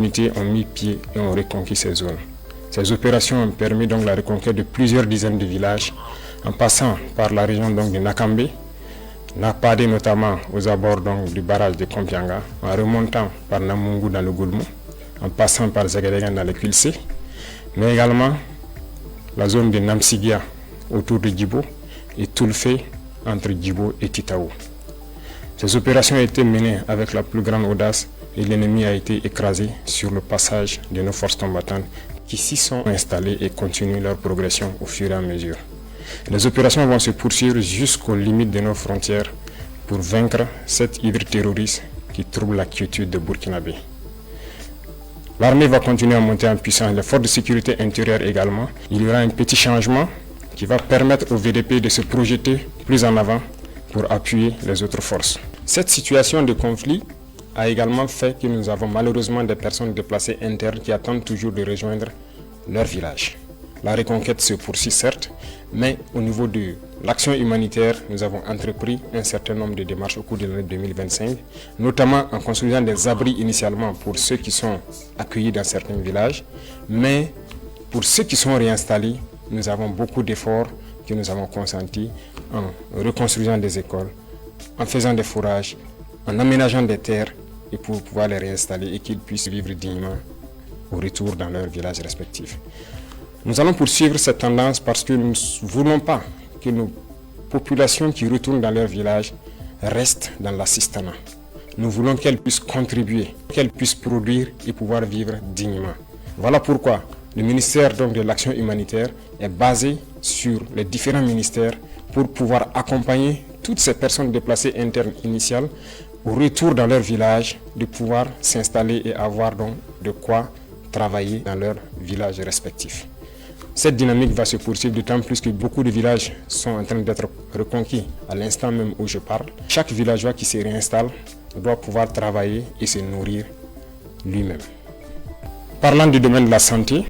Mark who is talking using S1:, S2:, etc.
S1: unités ont mis pied et ont reconquis ces zones. Ces opérations ont permis donc la reconquête de plusieurs dizaines de villages, en passant par la région donc de Nakambe, Napade notamment aux abords donc du barrage de Kompianga, en remontant par Namungu dans le Goulmou, en passant par Zagadegan dans le Kulse, mais également la zone de Namsigia autour de Djibo et Toulfé entre Djibo et Titaou. Ces opérations ont été menées avec la plus grande audace et l'ennemi a été écrasé sur le passage de nos forces combattantes qui s'y sont installées et continuent leur progression au fur et à mesure. Les opérations vont se poursuivre jusqu'aux limites de nos frontières pour vaincre cette hydre terroriste qui trouble la quiétude de Burkinabé. L'armée va continuer à monter en puissance, les forces de sécurité intérieure également. Il y aura un petit changement qui va permettre au VDP de se projeter plus en avant pour appuyer les autres forces. Cette situation de conflit a également fait que nous avons malheureusement des personnes déplacées internes qui attendent toujours de rejoindre leur village. La reconquête se poursuit certes, mais au niveau de l'action humanitaire, nous avons entrepris un certain nombre de démarches au cours de l'année 2025, notamment en construisant des abris initialement pour ceux qui sont accueillis dans certains villages, mais pour ceux qui sont réinstallés, nous avons beaucoup d'efforts que nous avons consentis en reconstruisant des écoles, en faisant des fourrages, en aménageant des terres et pour pouvoir les réinstaller et qu'ils puissent vivre dignement au retour dans leurs villages respectifs. Nous allons poursuivre cette tendance parce que nous ne voulons pas que nos populations qui retournent dans leur village restent dans l'assistanat. Nous voulons qu'elles puissent contribuer, qu'elles puissent produire et pouvoir vivre dignement. Voilà pourquoi le ministère donc, de l'Action humanitaire est basé sur les différents ministères pour pouvoir accompagner toutes ces personnes déplacées internes initiales au retour dans leur village, de pouvoir s'installer et avoir donc de quoi travailler dans leur village respectif. Cette dynamique va se poursuivre d'autant plus que beaucoup de villages sont en train d'être reconquis à l'instant même où je parle. Chaque villageois qui se réinstalle doit pouvoir travailler et se nourrir lui-même. Parlant du domaine de la santé,